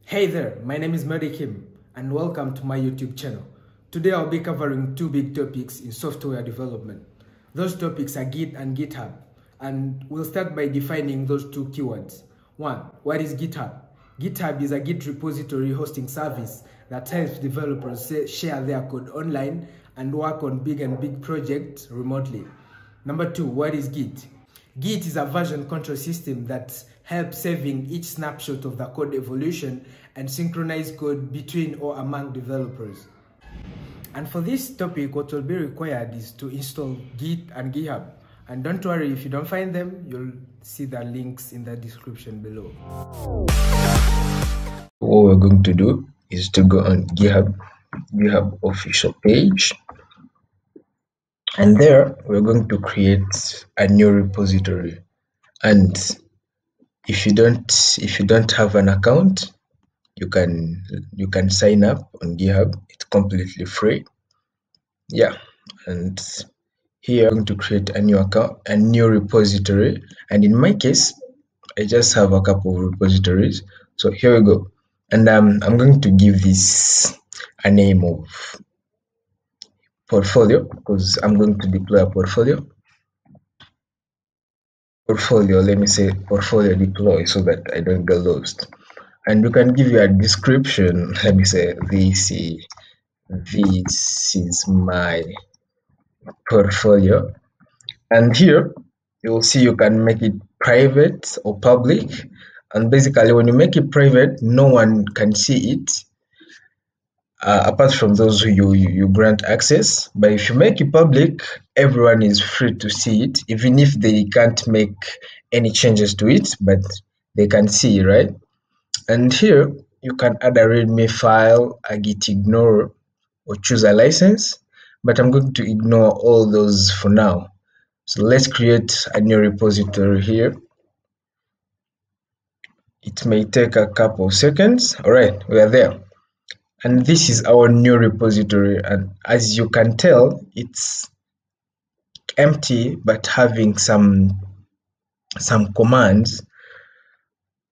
Hey there, my name is Mary Kim and welcome to my YouTube channel. Today I'll be covering two big topics in software development. Those topics are Git and GitHub, and we'll start by defining those two keywords. One, what is GitHub? GitHub is a Git repository hosting service that helps developers share their code online and work on big projects remotely. Number two, what is Git? Git is a version control system that helps saving each snapshot of the code evolution and synchronize code between or among developers. And for this topic, what will be required is to install Git and GitHub. And don't worry, if you don't find them, you'll see the links in the description below. What we're going to do is to go on GitHub official page, and there we're going to create a new repository. And if you don't have an account, you can sign up on GitHub. It's completely free. Yeah, and here I'm going to create a new account, a new repository, and in my case I just have a couple of repositories. So here we go, and I'm going to give this a name of portfolio because I'm going to deploy a portfolio. Let me say portfolio deploy so that I don't get lost. And you can give you a description. Let me say this is my portfolio, and here you will see you can make it private or public. And basically when you make it private, no one can see it apart from those who you grant access. But if you make it public, everyone is free to see it, even if they can't make any changes to it, but they can see, right? And here you can add a readme file, a git ignore, or choose a license, but I'm going to ignore all those for now. So let's create a new repository here. It may take a couple of seconds. All right, we are there. And this is our new repository, and as you can tell, it's empty but having some commands.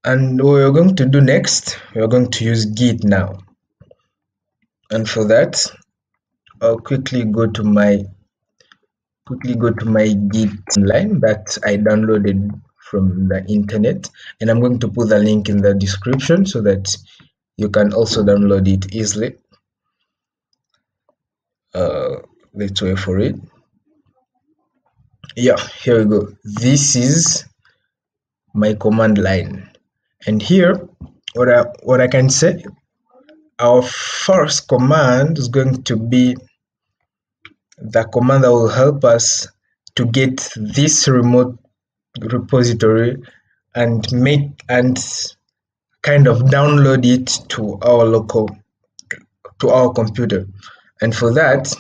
And what we're going to do next, we're going to use Git now. And for that, I'll quickly go to my Git line that I downloaded from the internet, and I'm going to put the link in the description so that you can also download it easily. Let's wait for it. Yeah, here we go. This is my command line, and here what I can say, our first command is going to be the command that will help us to get this remote repository and kind of download it to our computer. And for that,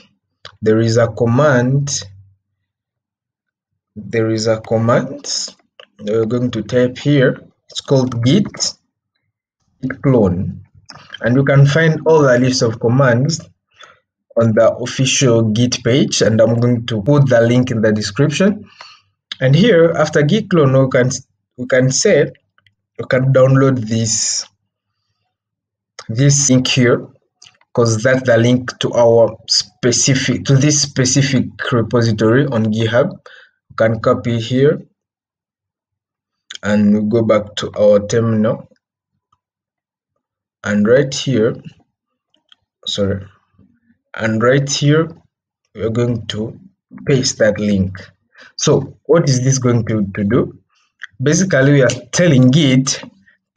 there is a command that we're going to type here. It's called git clone, and you can find all the list of commands on the official Git page, and I'm going to put the link in the description. And here, after git clone, we can download this link here, because that's the link to this specific repository on GitHub. You can copy here, and we go back to our terminal, and right here we're going to paste that link. So what is this going to do? Basically, we are telling Git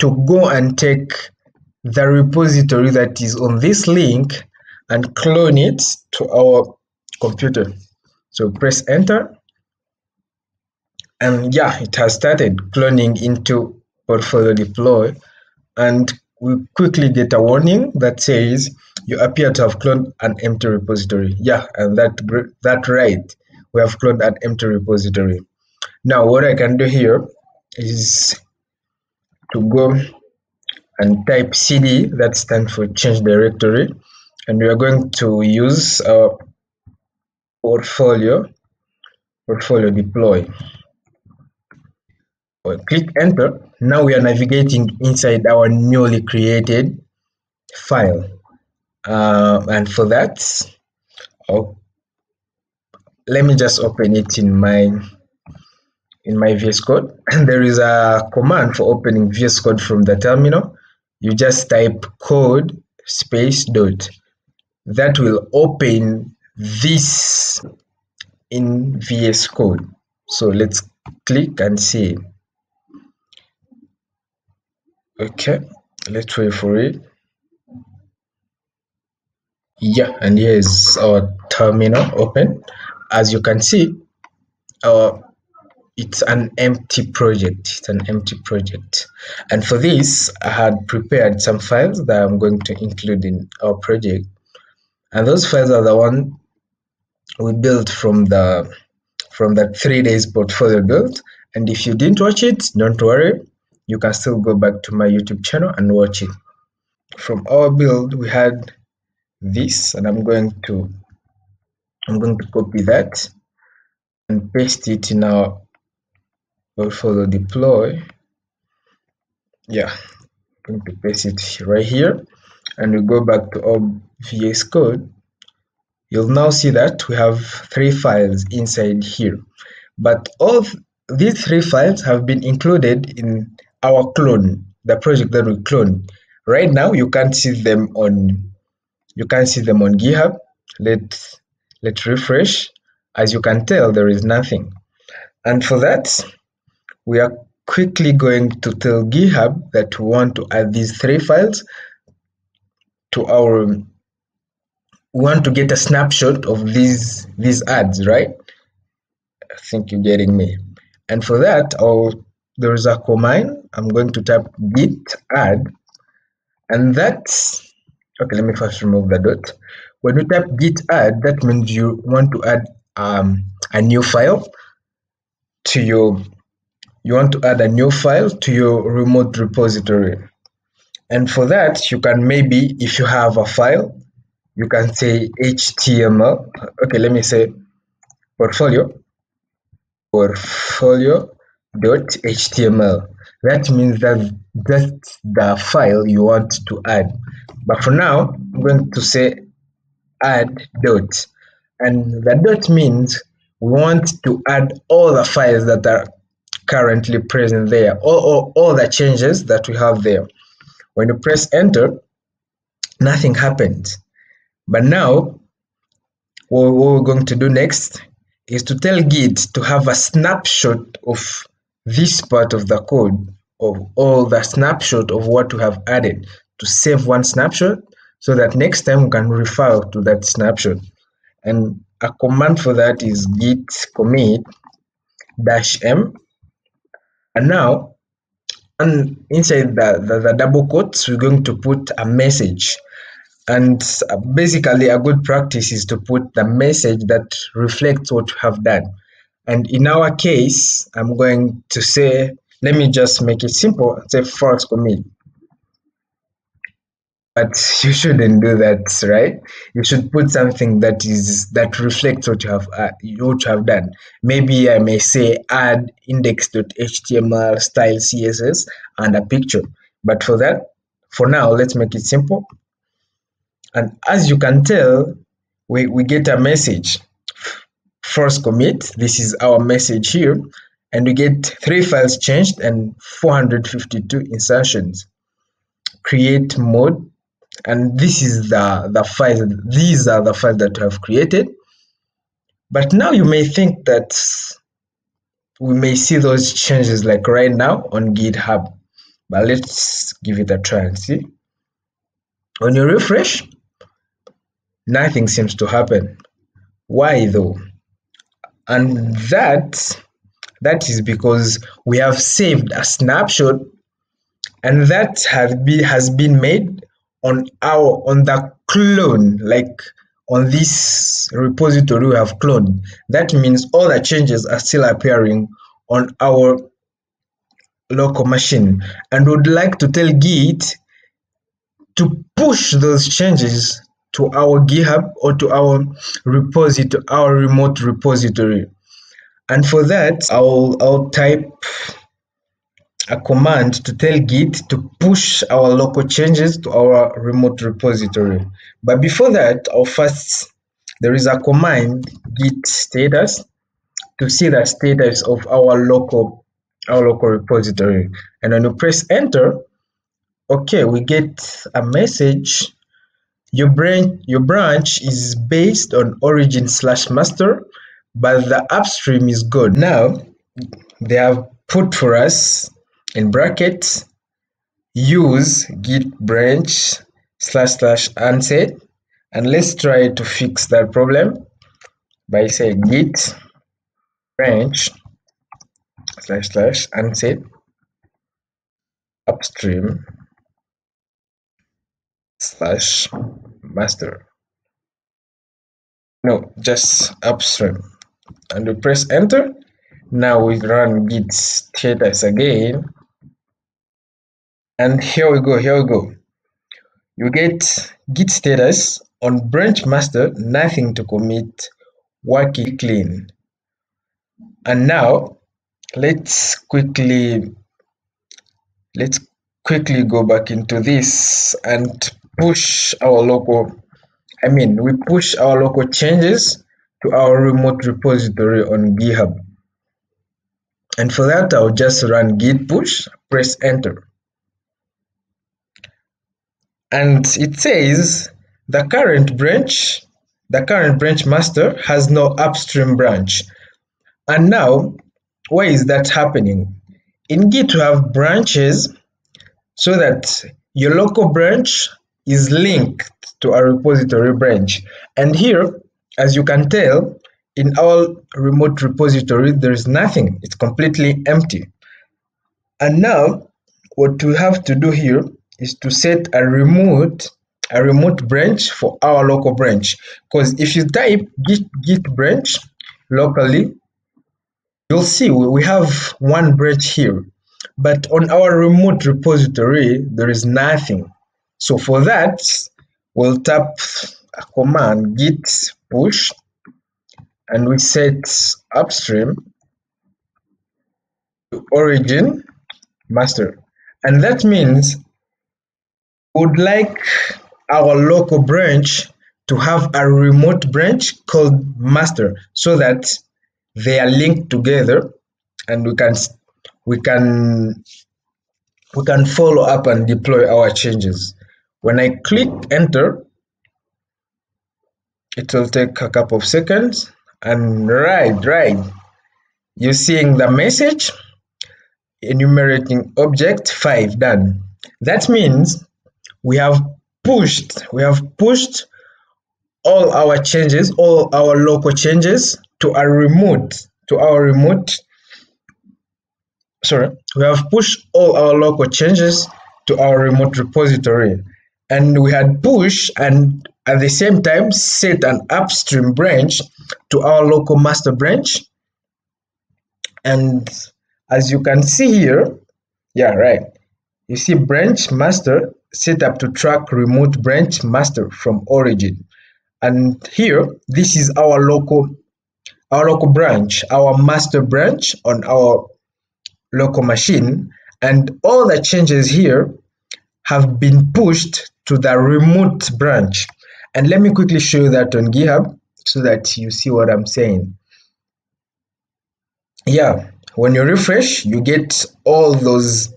to go and take the repository that is on this link and clone it to our computer. So press enter, and yeah, it has started cloning into portfolio deploy, and we quickly get a warning that says you appear to have cloned an empty repository. Yeah, and that's right, we have cloned an empty repository. Now what I can do here is to go and type cd, that stands for change directory, and we are going to use our portfolio deploy. click enter. Now we are navigating inside our newly created file, and for that, let me just open it in my VS Code. And there is a command for opening VS Code from the terminal. You just type code space dot. That will open this in VS Code. So let's click and see. Okay, let's wait for it. Yeah, and here is our terminal open. As you can see, it's an empty project. And for this, I had prepared some files that I'm going to include in our project. And those files are the one we built from the 3 days portfolio build. And if you didn't watch it, don't worry, you can still go back to my YouTube channel and watch it. From our build, we had this, and I'm going to copy that and paste it in our portfolio deploy. Yeah, I'm going to paste it right here, and we go back to our VS Code. You'll now see that we have 3 files inside here, but all these 3 files have been included in our clone, the project that we cloned. Right now, you can't see them on GitHub. Let's refresh. As you can tell, there is nothing. And for that, we are quickly going to tell GitHub that we want to add these 3 files to our. We want to get a snapshot of these adds, right? I think you're getting me. And for that, there is a command. I'm going to type Git Add, and that's okay. Let me first remove the dot. When you type Git Add, that means you want to add a new file to your. You want to add a new file to your remote repository, and for that, you can maybe, if you have a file, you can say HTML. Okay, let me say portfolio.html. That means that's the file you want to add. But for now, I'm going to say add dot, and the dot means we want to add all the files that are currently present there, all the changes that we have there. When you press enter, nothing happens. But now, what we're going to do next is to tell Git to have a snapshot of this part of the code, of all the snapshot of what we have added, to save one snapshot so that next time we can refer to that snapshot. And a command for that is git commit -m. And now, inside the double quotes, we're going to put a message. And basically, a good practice is to put the message that reflects what you have done. And in our case, I'm going to say, let me just make it simple, say false commit. But you shouldn't do that, right? You should put something that reflects what you have done. Maybe I may say add index.html style CSS and a picture. But for now, let's make it simple. And as you can tell, we get a message, force commit. This is our message here. And we get 3 files changed and 452 insertions. Create mode. And this is the files. These are the files that we have created. But now you may think that we may see those changes like right now on GitHub. But let's give it a try and see. When you refresh, nothing seems to happen. Why though? And that is because we have saved a snapshot, and that has been made on the clone, like on this repository we have cloned. That means all the changes are still appearing on our local machine, and would like to tell Git to push those changes to our GitHub or to our repository, our remote repository. And for that, I'll type a command to tell Git to push our local changes to our remote repository. But before that, there is a command, Git Status, to see the status of our local repository. And when you press enter, okay, we get a message. Your branch is based on origin/master, but the upstream is good. Now they have put for us in brackets use git branch / unset, and let's try to fix that problem by saying git branch / unset upstream /master. No, just upstream, and we press enter. Now we run git status again, and here we go. You get git status on branch master, nothing to commit, working clean. And now let's quickly go back into this and push our local, we push our local changes to our remote repository on GitHub. And for that, I'll just run git push, press enter. And it says the current branch master has no upstream branch. And now, why is that happening? In Git, we have branches so that your local branch is linked to a repository branch. And here, as you can tell, in our remote repository, there is nothing. It's completely empty. And now, what we have to do here is to set a remote branch for our local branch. Because if you type git branch locally, you'll see we have one branch here. But on our remote repository, there is nothing. So for that, we'll tap a command git push, and we set upstream to origin master. And that means we would like our local branch to have a remote branch called master, so that they are linked together, and we can follow up and deploy our changes. When I click enter, it will take a couple of seconds, and right, you're seeing the message enumerating object 5 done. That means we have pushed all our changes, all our local changes to our remote. We have pushed all our local changes to our remote repository, and we had push and at the same time set an upstream branch to our local master branch. And as you can see here, you see branch master set up to track remote branch master from origin. And here, this is our local branch, our master branch on our local machine, and all the changes here have been pushed to the remote branch. And let me quickly show you that on GitHub so that you see what I'm saying. When you refresh, you get all those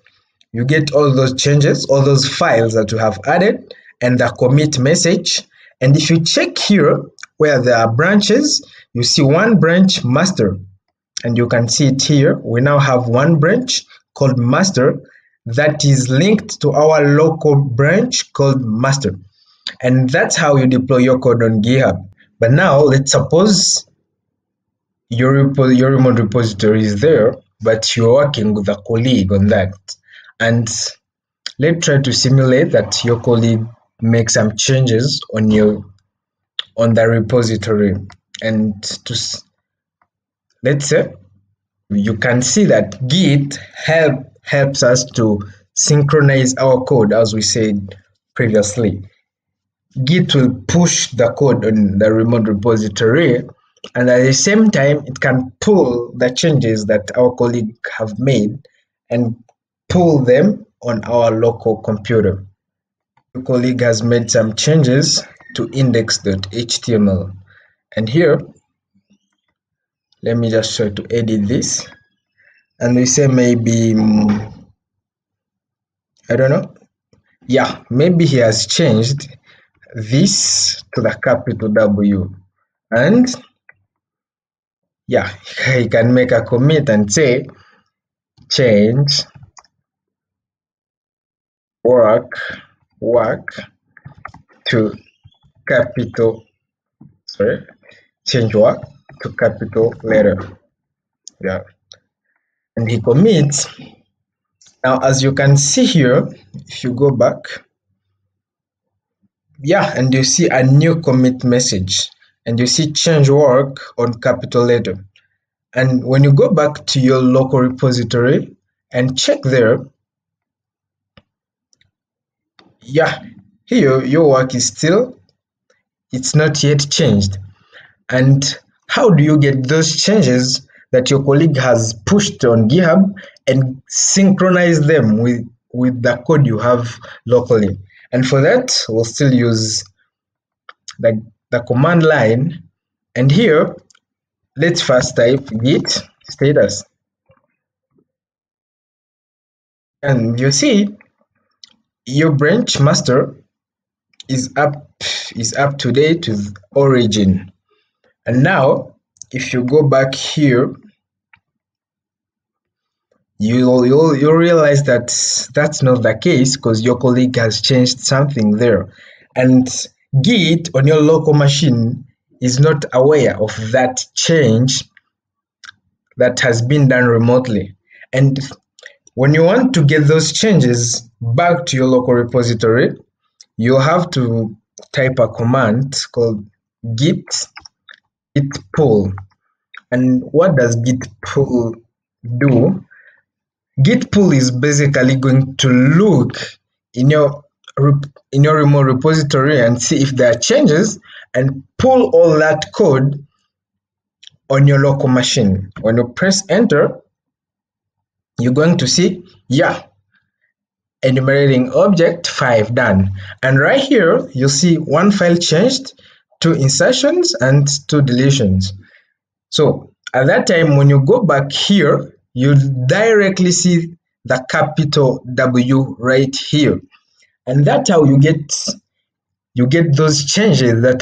changes, all those files that you have added, and the commit message. And if you check here where there are branches, you see one branch master, and you can see it here. We now have one branch called master that is linked to our local branch called master. And that's how you deploy your code on GitHub. But now let's suppose your remote repository is there, but you're working with a colleague on that. And let's try to simulate that your colleague makes some changes on the repository. And let's say you can see that Git helps us to synchronize our code, as we said previously. Git will push the code on the remote repository, and at the same time, it can pull the changes that our colleague have made and pull them on our local computer. Your colleague has made some changes to index.html, and here let me just try to edit this, and we say maybe I don't know, yeah, maybe he has changed this to the capital W, and yeah, he can make a commit and say change work to capital, change work to capital letter. Yeah, and he commits. Now, as you can see here, if you go back, yeah, and you see a new commit message, and you see change work on capital letter. And when you go back to your local repository and check there, yeah, here your work is still, it's not yet changed. And how do you get those changes that your colleague has pushed on GitHub and synchronize them with the code you have locally? And for that, we'll still use the command line. And here, let's first type Git Status. And you see, your branch master is up to date with origin. And now, if you go back here, you'll realize that that's not the case, because your colleague has changed something there. And Git on your local machine is not aware of that change that has been done remotely. And when you want to get those changes back to your local repository, you have to type a command called Git Pull. And what does Git Pull do? Git Pull is basically going to look in your remote repository and see if there are changes and pull all that code on your local machine. When you press enter, you're going to see, yeah, enumerating object 5 done. And right here, you'll see 1 file changed, 2 insertions, and 2 deletions. So at that time, when you go back here, you directly see the capital W right here. And that's how you get those changes that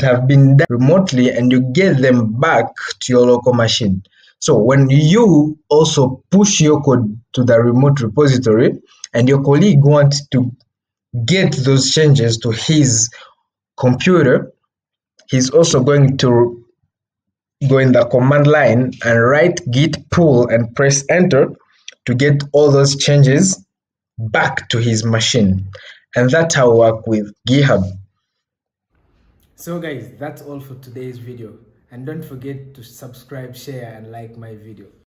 have been done remotely, and you get them back to your local machine. So when you also push your code to the remote repository and your colleague wants to get those changes to his computer, he's also going to go in the command line and write git pull and press enter to get all those changes back to his machine. And that's how I work with GitHub. So guys, that's all for today's video. And don't forget to subscribe, share, and like my video.